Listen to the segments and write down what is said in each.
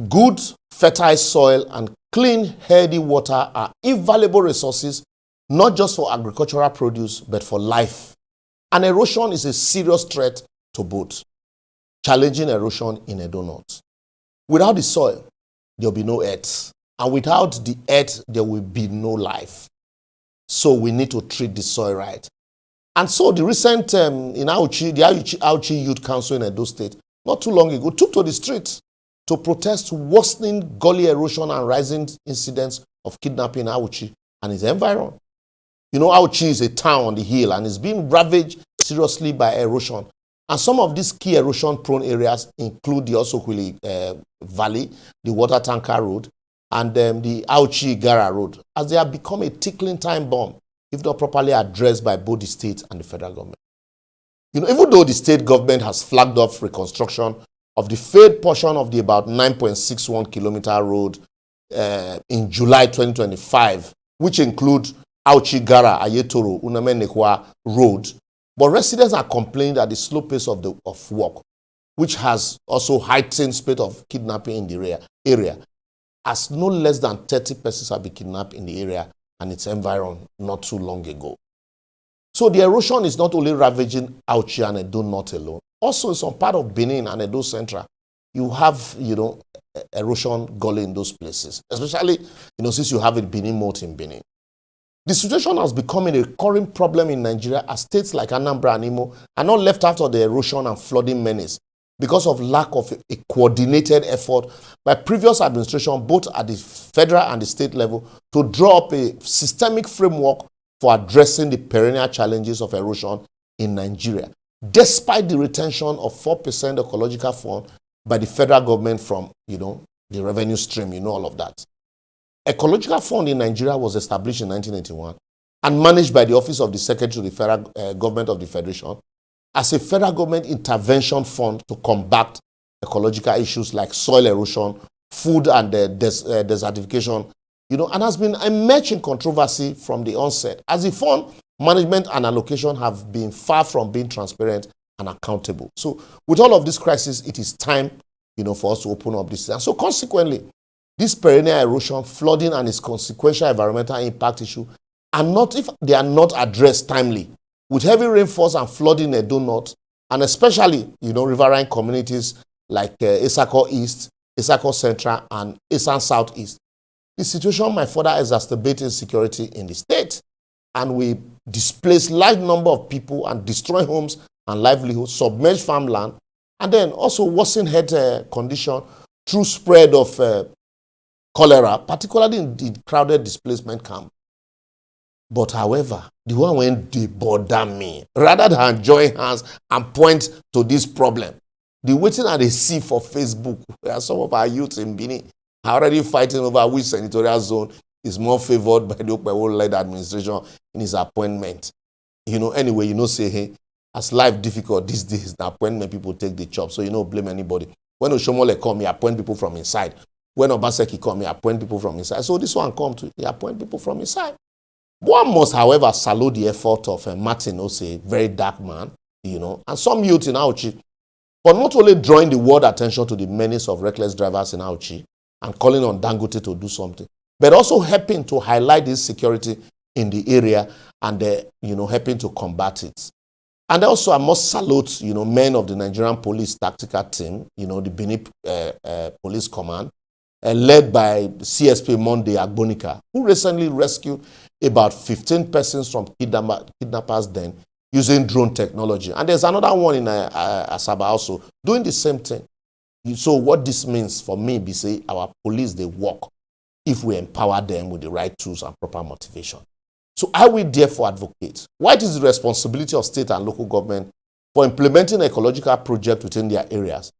Good, fertile soil and clean, healthy water are invaluable resources, not just for agricultural produce, but for life. And erosion is a serious threat to both. Challenging erosion in Edo North. Without the soil, there will be no earth. And without the earth, there will be no life. So we need to treat the soil right. And so the recent, in Auchi, the Auchi Youth Council in Edo State, not too long ago, took to the streets to protest worsening gully erosion and rising incidents of kidnapping in Auchi and its environment. You know, Auchi is a town on the hill and is being ravaged seriously by erosion. And some of these key erosion-prone areas include the Osokwili Valley, the Water Tanker Road, and the Auchi-Gara Road, as they have become a tickling time bomb if not properly addressed by both the state and the federal government. You know, even though the state government has flagged off reconstruction of the failed portion of the about 9.61 kilometer road in July 2025, which include Auchi-Gara, Ayetoro, Unamenekwa Road, but residents are complaining that the slow pace of work, which has also heightened spate of kidnapping in the area, as no less than 30 persons have been kidnapped in the area and its environment not too long ago. So the erosion is not only ravaging Auchi and Edo North alone. Also, in some part of Benin and Edo Central, you have, erosion gully in those places, especially, since you have a Benin moat in Benin. The situation has become a recurring problem in Nigeria as states like Anambra and Imo are not left out of the erosion and flooding menace because of lack of a coordinated effort by previous administration, both at the federal and the state level, to draw up a systemic framework for addressing the perennial challenges of erosion in Nigeria, despite the retention of 4% ecological fund by the federal government from, the revenue stream, all of that. Ecological Fund in Nigeria was established in 1981 and managed by the Office of the Secretary to the Federal Government of the Federation as a federal government intervention fund to combat ecological issues like soil erosion, food and desertification, and has been emerging controversy from the onset, as the fund management and allocation have been far from being transparent and accountable. So with all of this crisis, it is time, for us to open up this. And so consequently, this perennial erosion, flooding, and its consequential environmental impact issue are not, if they are not addressed timely, with heavy rainfalls and flooding in Edo North, and especially, riverine communities like Isako East, Isako Central, and Isan Southeast, the situation might further exacerbate insecurity in the state, and we displace large number of people and destroy homes and livelihoods, submerge farmland, and then also worsen health condition through spread of cholera, particularly in the crowded displacement camp. But however, the one when they bother me, rather than join hands and point to this problem, the waiting and they see for Facebook, where some of our youths in Benin are already fighting over which senatorial zone is more favored by the Okpebholo-led administration in his appointment. Anyway, say, hey, as life difficult these days, the appointment people take the chop, so blame anybody. When Oshomole come, he appoint people from inside. When Obaseki come, he appoint people from inside. So this one come to, he appoint people from inside. One must, however, salute the effort of Martin Ose, a very dark man, and some youth in Auchi, but not only drawing the world attention to the menace of reckless drivers in Auchi and calling on Dangote to do something, but also helping to highlight this security in the area and, helping to combat it. And also, I must salute, men of the Nigerian police tactical team, the Benin Police Command, led by CSP Monday Agbonika, who recently rescued about 15 persons from kidnappers then using drone technology. And there's another one in Asaba also doing the same thing. So what this means for me be say our police, they work if we empower them with the right tools and proper motivation. So I will therefore advocate why it is the responsibility of state and local government for implementing ecological projects within their areas.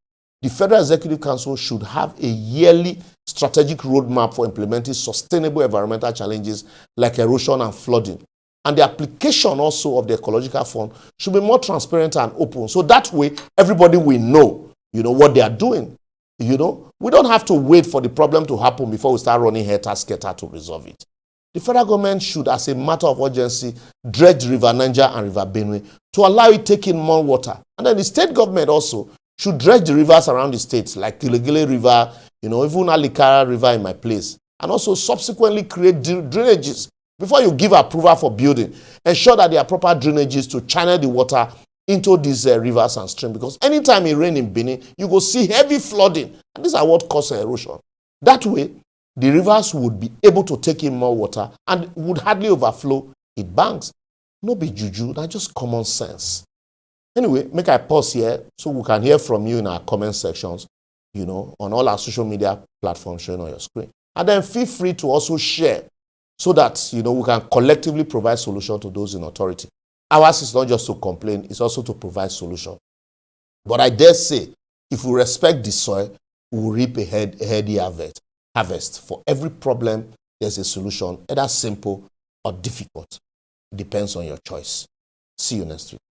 The Federal Executive Council should have a yearly strategic roadmap for implementing sustainable environmental challenges like erosion and flooding. And the application also of the Ecological Fund should be more transparent and open. So that way, everybody will know, what they are doing. We don't have to wait for the problem to happen before we start running helter-skelter to resolve it. The federal government should, as a matter of urgency, dredge River Niger and River Benue to allow it to take in more water. And then the state government also should dredge the rivers around the states, like Kilegele River, even Alikara River in my place, and also subsequently create drainages. Before you give approval for building, ensure that there are proper drainages to channel the water into these rivers and streams, because anytime it rains in Benin, you go see heavy flooding, and these are what causes erosion. That way, the rivers would be able to take in more water and would hardly overflow its banks. No be juju, that's just common sense. Anyway, make I pause here so we can hear from you in our comment sections, on all our social media platforms showing on your screen. And then feel free to also share so that, we can collectively provide solution to those in authority. Ours is not just to complain, it's also to provide solution. But I dare say, if we respect the soil, we will reap a heady harvest. For every problem, there's a solution, either simple or difficult. It depends on your choice. See you next week.